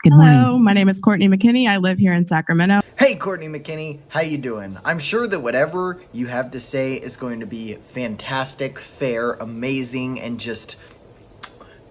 Hello, my name is Courtney McKinney. I live here in Sacramento. Hey, Courtney McKinney, how you doing? I'm sure that whatever you have to say is going to be fantastic, fair, amazing, and just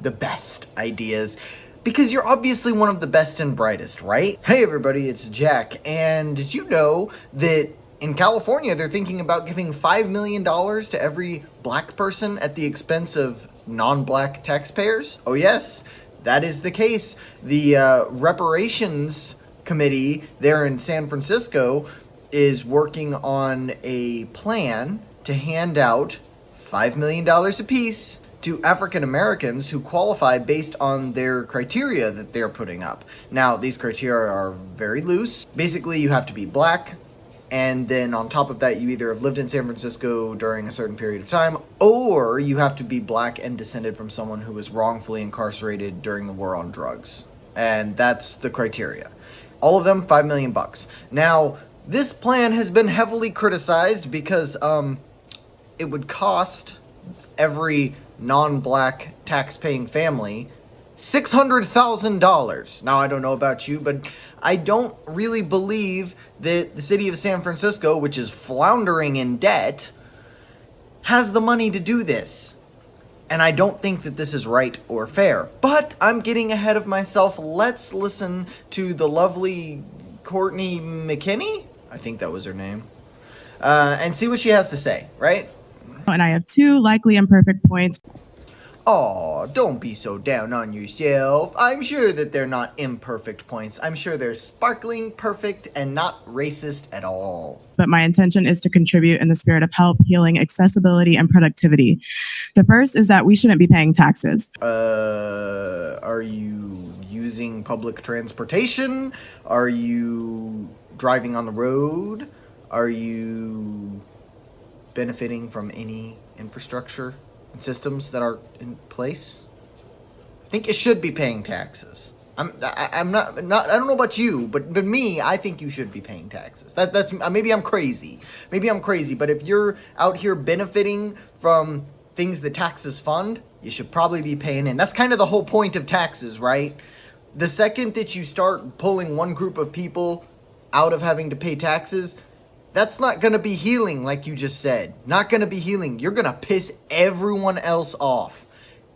the best ideas. Because you're obviously one of the best and brightest, right? Hey everybody, it's Jack, and did you know that in California they're thinking about giving $5 million to every black person at the expense of non-black taxpayers? Oh yes, that is the case. The reparations committee there in San Francisco is working on a plan to hand out $5 million apiece to African Americans who qualify based on their criteria that they're putting up. Now, these criteria are very loose. Basically, you have to be black, and then on top of that, you either have lived in San Francisco during a certain period of time, or you have to be black and descended from someone who was wrongfully incarcerated during the war on drugs. And that's the criteria. All of them, $5 million. Now, this plan has been heavily criticized because it would cost every non-black tax-paying family $600,000. Now, I don't know about you, but I don't really believe that the city of San Francisco, which is floundering in debt, has the money to do this. And I don't think that this is right or fair. But I'm getting ahead of myself. Let's listen to the lovely Courtney McKinney, I think that was her name, and see what she has to say, right? And I have two likely imperfect points. Aw, don't be so down on yourself. I'm sure that they're not imperfect points. I'm sure they're sparkling, perfect, and not racist at all. But my intention is to contribute in the spirit of help, healing, accessibility, and productivity. The first is that we shouldn't be paying taxes. Are you using public transportation? Are you driving on the road? Are you benefiting from any infrastructure and systems that are in place? I think you should be paying taxes. I'm not I don't know about you, but me, I think you should be paying taxes. That's maybe I'm crazy. But if you're out here benefiting from things that taxes fund, you should probably be paying in. That's kind of the whole point of taxes, right? The second that you start pulling one group of people out of having to pay taxes, that's not going to be healing, like you just said. Not going to be healing. You're going to piss everyone else off.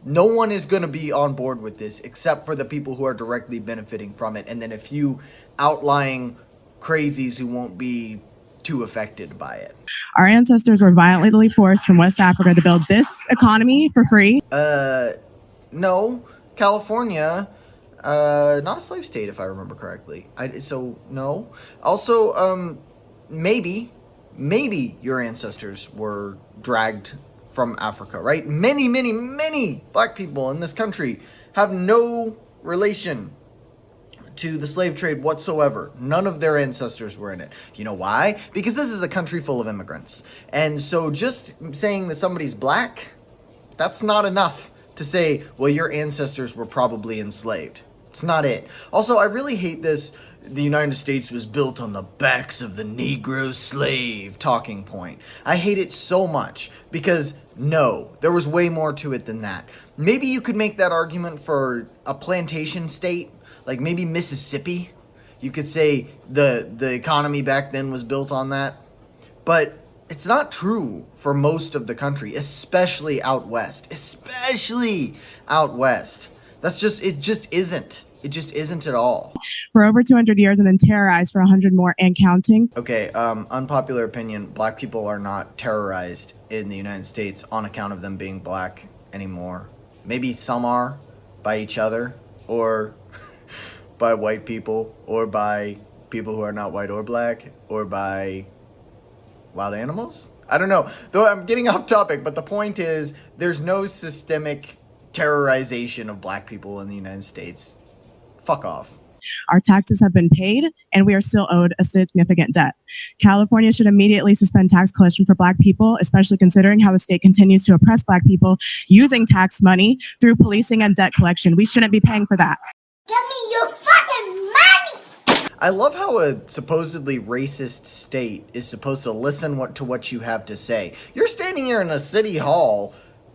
No one is going to be on board with this except for the people who are directly benefiting from it, and then a few outlying crazies who won't be too affected by it. Our ancestors were violently forced from West Africa to build this economy for free. No. California, not a slave state if I remember correctly. So, no. Also, maybe your ancestors were dragged from Africa, right? Many black people in this country have no relation to the slave trade whatsoever. None of their ancestors were in it. You know why? Because this is a country full of immigrants. And so just saying that somebody's black, that's not enough to say, well, your ancestors were probably enslaved. It's not it. Also, I really hate this "the United States was built on the backs of the Negro slave" talking point. I hate it so much because no, there was way more to it than that. Maybe you could make that argument for a plantation state, like maybe Mississippi. You could say the economy back then was built on that. But it's not true for most of the country, especially out west. It just isn't. It just isn't at all. For over 200 years and then terrorized for 100 more and counting. Okay, unpopular opinion, black people are not terrorized in the United States on account of them being black anymore. Maybe some are, by each other, or by white people, or by people who are not white or black, or by wild animals? I don't know. Though I'm getting off topic, but the point is, there's no systemic terrorization of black people in the United States. Fuck off. Our taxes have been paid, and we are still owed a significant debt. California should immediately suspend tax collection for black people, especially considering how the state continues to oppress black people using tax money through policing and debt collection. We shouldn't be paying for that. Give me your fucking money! I love how a supposedly racist state is supposed to listen to what you have to say. You're standing here in a city hall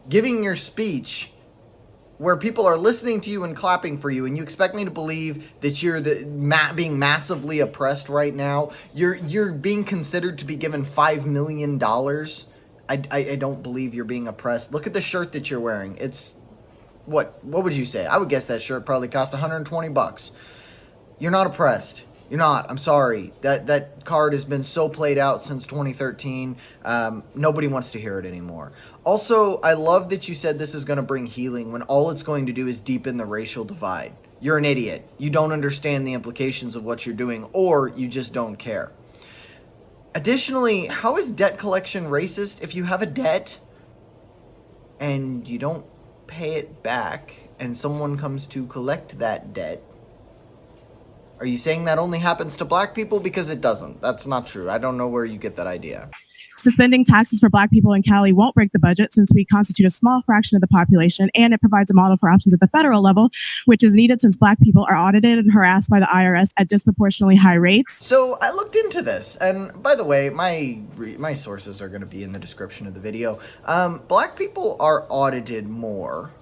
giving your speech where people are listening to you and clapping for you, and you expect me to believe that you're being massively oppressed right now. You're being considered to be given $5 million. I don't believe you're being oppressed. Look at the shirt that you're wearing. It's what would you say? I would guess that shirt probably cost $120. You're not oppressed. You're not. I'm sorry. That card has been so played out since 2013. Nobody wants to hear it anymore. Also, I love that you said this is going to bring healing when all it's going to do is deepen the racial divide. You're an idiot. You don't understand the implications of what you're doing, or you just don't care. Additionally, how is debt collection racist? If you have a debt and you don't pay it back and someone comes to collect that debt, are you saying that only happens to black people? Because it doesn't. That's not true. I don't know where you get that idea. Suspending taxes for Black people in Cali won't break the budget since we constitute a small fraction of the population, and it provides a model for options at the federal level, which is needed since Black people are audited and harassed by the IRS at disproportionately high rates. So I looked into this, and by the way, my sources are going to be in the description of the video. Black people are audited more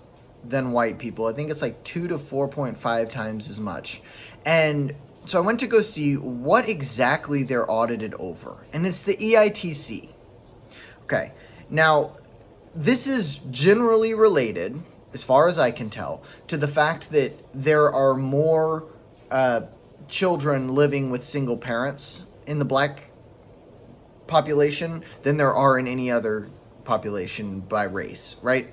than white people. I think it's like 2 to 4.5 times as much. And so I went to go see what exactly they're audited over, and it's the EITC. Okay, now this is generally related, as far as I can tell, to the fact that there are more children living with single parents in the black population than there are in any other population by race, right?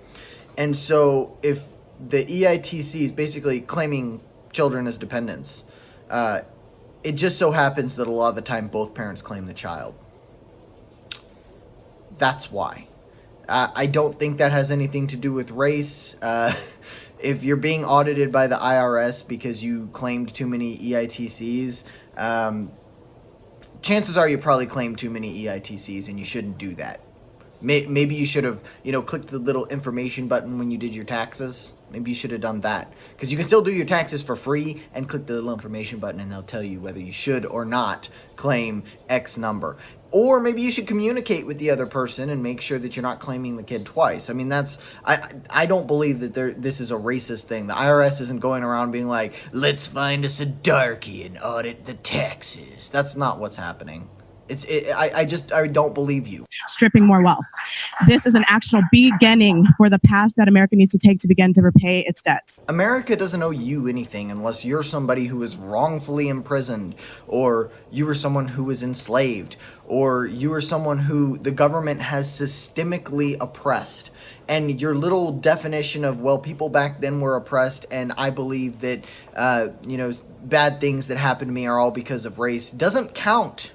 And so if the EITC is basically claiming children as dependents, it just so happens that a lot of the time both parents claim the child. That's why. I don't think that has anything to do with race. If you're being audited by the IRS because you claimed too many EITCs, chances are you probably claimed too many EITCs, and you shouldn't do that. Maybe you should have, clicked the little information button when you did your taxes. Maybe you should have done that. Because you can still do your taxes for free and click the little information button, and they'll tell you whether you should or not claim X number. Or maybe you should communicate with the other person and make sure that you're not claiming the kid twice. I mean, I don't believe that this is a racist thing. The IRS isn't going around being like, let's find us a darkie and audit the taxes. That's not what's happening. I don't believe you. Stripping more wealth. This is an actual beginning for the path that America needs to take to begin to repay its debts. America doesn't owe you anything unless you're somebody who was wrongfully imprisoned, or you were someone who was enslaved, or you were someone who the government has systemically oppressed. And your little definition of, well, people back then were oppressed, and I believe that, bad things that happened to me are all because of race, doesn't count.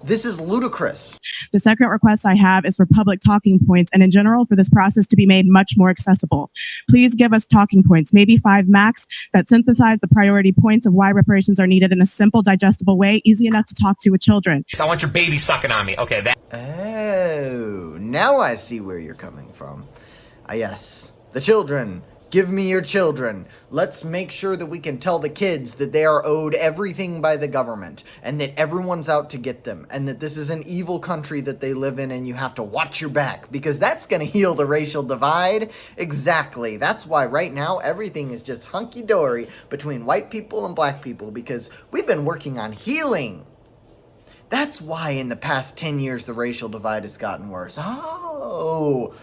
This is ludicrous. The second request I have is for public talking points, and in general for this process to be made much more accessible. Please give us talking points, maybe 5 max, that synthesize the priority points of why reparations are needed in a simple, digestible way, easy enough to talk to with children. I want your baby sucking on me. Okay, that. Oh, now I see where you're coming from. Yes, the children. Give me your children. Let's make sure that we can tell the kids that they are owed everything by the government, and that everyone's out to get them, and that this is an evil country that they live in, and you have to watch your back, because that's going to heal the racial divide. Exactly. That's why right now everything is just hunky-dory between white people and black people, because we've been working on healing. That's why in the past 10 years the racial divide has gotten worse. Oh,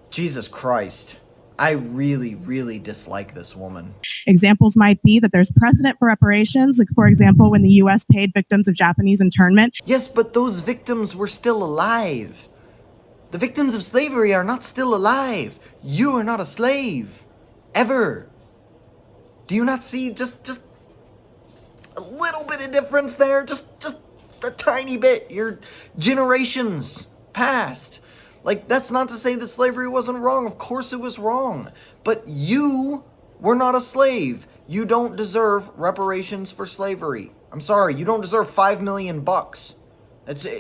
Jesus Christ. I really, really dislike this woman. Examples might be that there's precedent for reparations, like for example, when the U.S. paid victims of Japanese internment. Yes, but those victims were still alive. The victims of slavery are not still alive. You are not a slave. Ever. Do you not see just a little bit of difference there? Just a tiny bit. Your generations past. Like, that's not to say that slavery wasn't wrong. Of course it was wrong. But you were not a slave. You don't deserve reparations for slavery. I'm sorry, you don't deserve $5 million.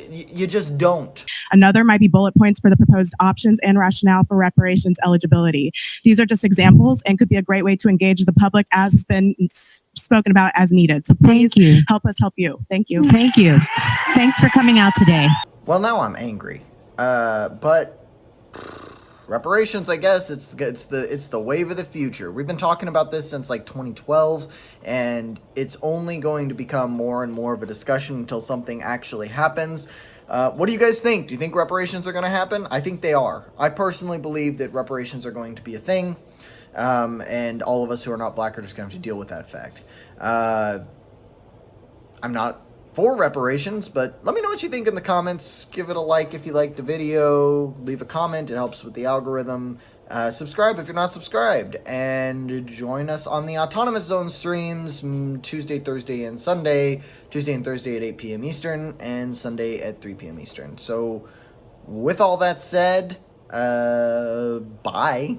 You just don't. Another might be bullet points for the proposed options and rationale for reparations eligibility. These are just examples and could be a great way to engage the public, as has been spoken about as needed. So please help us help you. Thank you. Thank you. Thanks for coming out today. Well, now I'm angry. But reparations, I guess it's the wave of the future. We've been talking about this since like 2012, and it's only going to become more and more of a discussion until something actually happens. What do you guys think? Do you think reparations are going to happen? I think they are. I personally believe that reparations are going to be a thing, and all of us who are not black are just going to have to deal with that fact. I'm not for reparations, but let me know what you think in the comments. Give it a like if you liked the video. Leave a comment. It helps with the algorithm. Subscribe if you're not subscribed. And join us on the Autonomous Zone streams Tuesday, Thursday, and Sunday. Tuesday and Thursday at 8 p.m. Eastern, and Sunday at 3 p.m. Eastern. So with all that said, bye.